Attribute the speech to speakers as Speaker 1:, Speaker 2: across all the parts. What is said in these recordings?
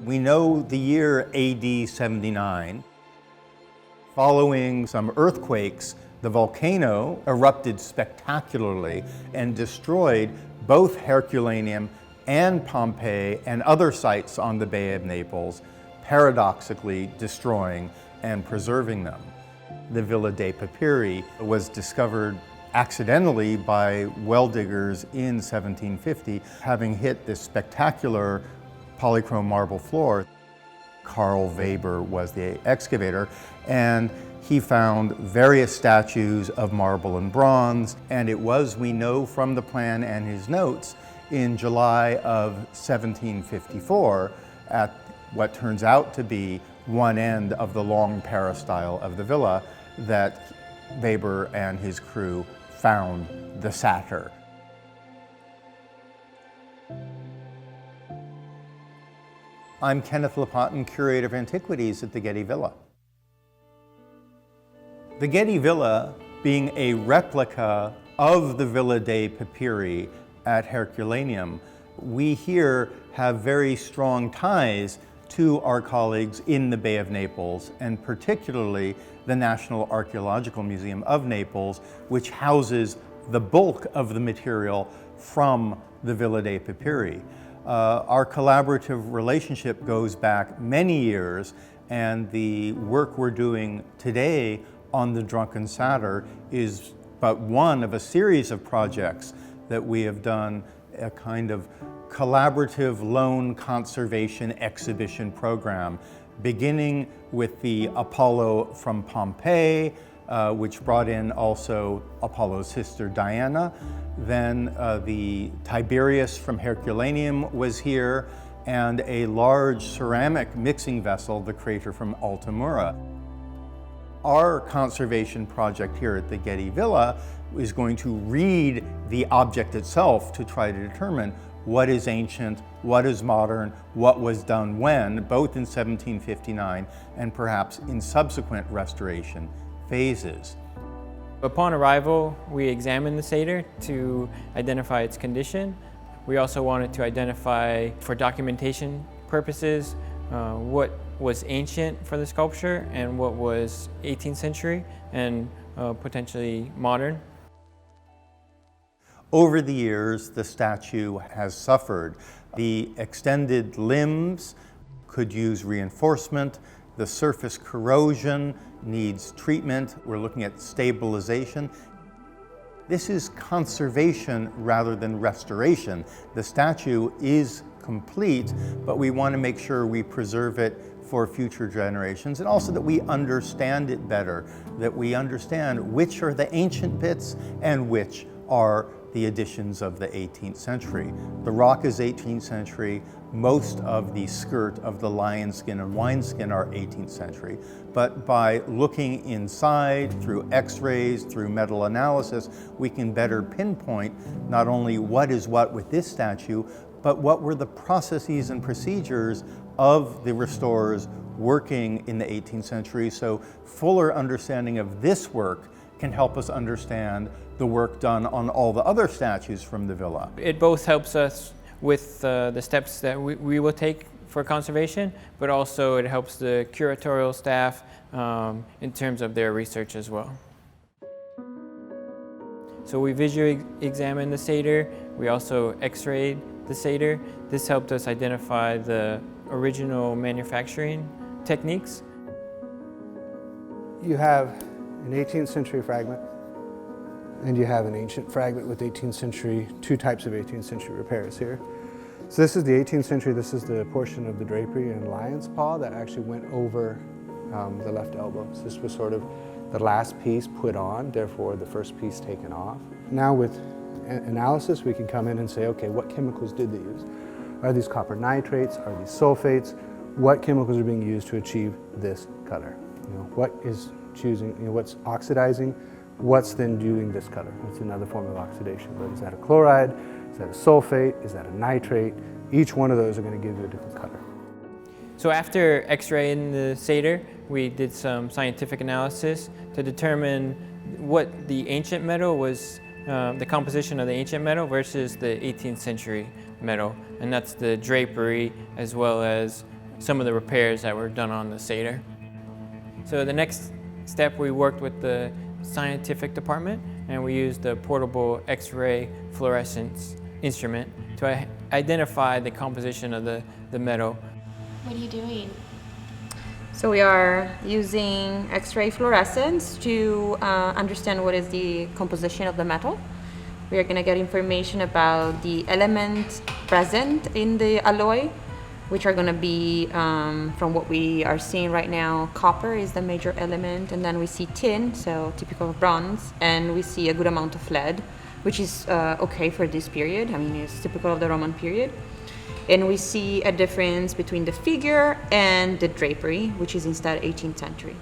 Speaker 1: We know the year AD 79. Following some earthquakes, the volcano erupted spectacularly and destroyed both Herculaneum and Pompeii and other sites on the Bay of Naples, paradoxically destroying and preserving them. The Villa dei Papiri was discovered accidentally by well diggers in 1750, having hit this spectacular polychrome marble floor. Carl Weber was the excavator, and he found various statues of marble and bronze, and it was, we know from the plan and his notes, in July of 1754 at what turns out to be one end of the long peristyle of the villa that Weber and his crew found the satyr. I'm Kenneth Lapotin, Curator of Antiquities at the Getty Villa. The Getty Villa, being a replica of the Villa dei Papiri at Herculaneum, we here have very strong ties to our colleagues in the Bay of Naples, and particularly the National Archaeological Museum of Naples, which houses the bulk of the material from the Villa dei Papiri. Our collaborative relationship goes back many years, and the work we're doing today on the Drunken Satyr is but one of a series of projects that we have done, a kind of collaborative loan conservation exhibition program, beginning with the Apollo from Pompeii, which brought in also Apollo's sister Diana. Then the Tiberius from Herculaneum was here, and a large ceramic mixing vessel, the crater from Altamura. Our conservation project here at the Getty Villa is going to read the object itself to try to determine what is ancient, what is modern, what was done when, both in 1759 and perhaps in subsequent restoration phases.
Speaker 2: Upon arrival, we examined the satyr to identify its condition. We also wanted to identify, for documentation purposes, what was ancient for the sculpture and what was 18th century and potentially modern.
Speaker 1: Over the years, the statue has suffered. The extended limbs could use reinforcement. The surface corrosion needs treatment. We're looking at stabilization. This is conservation rather than restoration. The statue is complete, but we want to make sure we preserve it for future generations, and also that we understand it better, that we understand which are the ancient bits and which are the additions of the 18th century. The rock is 18th century. Most of the skirt of the lion skin and wineskin are 18th century. But by looking inside through x-rays, through metal analysis, we can better pinpoint not only what is what with this statue, but what were the processes and procedures of the restorers working in the 18th century. So fuller understanding of this work can help us understand the work done on all the other statues from the villa.
Speaker 2: It both helps us with the steps that we will take for conservation, but also it helps the curatorial staff in terms of their research as well. So we visually examined the satyr. We also x-rayed the satyr. This helped us identify the original manufacturing techniques.
Speaker 3: You have an 18th century fragment, and you have an ancient fragment with 18th century, two types of 18th century repairs here. So this is the 18th century, this is the portion of the drapery and lion's paw that actually went over the left elbow. So this was sort of the last piece put on, therefore the first piece taken off. Now with analysis, we can come in and say, okay, what chemicals did they use? Are these copper nitrates? Are these sulfates? What chemicals are being used to achieve this color? What is choosing, what's oxidizing? What's then doing this color? It's another form of oxidation. But is that a chloride? Is that a sulfate? Is that a nitrate? Each one of those are going to give you a different color.
Speaker 2: So after x-raying the satyr, we did some scientific analysis to determine what the ancient metal was, the composition of the ancient metal versus the 18th century metal. And that's the drapery as well as some of the repairs that were done on the satyr. So the next step, we worked with the scientific department, and we used the portable X-ray fluorescence instrument to identify the composition of the metal.
Speaker 4: What are you doing?
Speaker 5: So we are using X-ray fluorescence to understand what is the composition of the metal. We are going to get information about the elements present in the alloy, which are going to be, from what we are seeing right now, copper is the major element, and then we see tin, so typical of bronze, and we see a good amount of lead, which is okay for this period. I mean, it's typical of the Roman period. And we see a difference between the figure and the drapery, which is instead 18th century.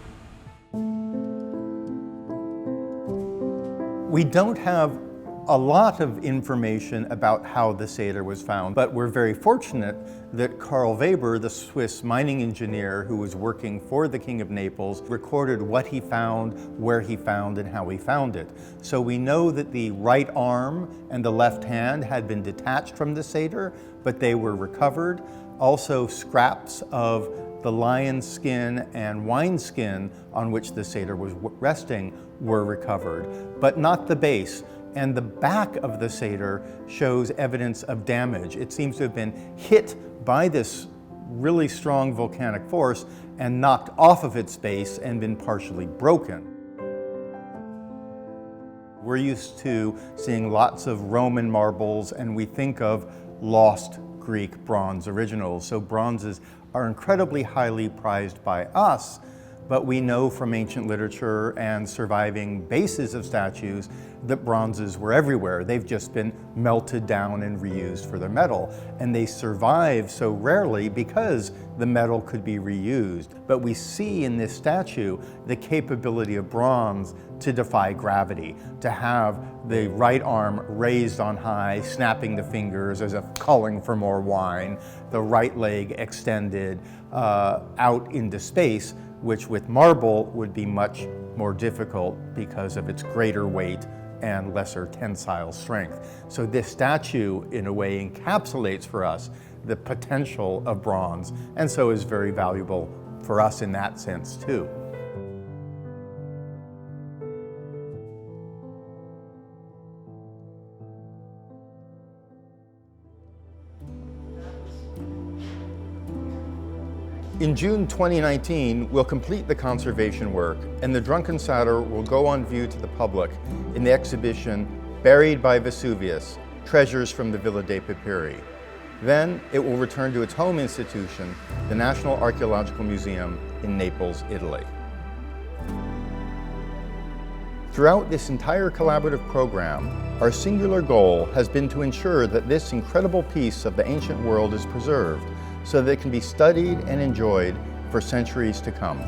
Speaker 1: We don't have a lot of information about how the satyr was found, but we're very fortunate that Karl Weber, the Swiss mining engineer who was working for the King of Naples, recorded what he found, where he found, and how he found it. So we know that the right arm and the left hand had been detached from the satyr, but they were recovered. Also, scraps of the lion skin and wine skin on which the satyr was resting were recovered, but not the base. And the back of the satyr shows evidence of damage. It seems to have been hit by this really strong volcanic force and knocked off of its base and been partially broken. We're used to seeing lots of Roman marbles, and we think of lost Greek bronze originals. So bronzes are incredibly highly prized by us, but we know from ancient literature and surviving bases of statues that bronzes were everywhere. They've just been melted down and reused for their metal. And they survive so rarely because the metal could be reused. But we see in this statue the capability of bronze to defy gravity, to have the right arm raised on high, snapping the fingers as if calling for more wine, the right leg extended out into space, which with marble would be much more difficult because of its greater weight and lesser tensile strength. So this statue, in a way, encapsulates for us the potential of bronze, and so is very valuable for us in that sense too. In June 2019, we'll complete the conservation work, and the drunken satyr will go on view to the public in the exhibition Buried by Vesuvius, Treasures from the Villa dei Papiri. Then it will return to its home institution, the National Archaeological Museum in Naples, Italy. Throughout this entire collaborative program, our singular goal has been to ensure that this incredible piece of the ancient world is preserved, so that it can be studied and enjoyed for centuries to come.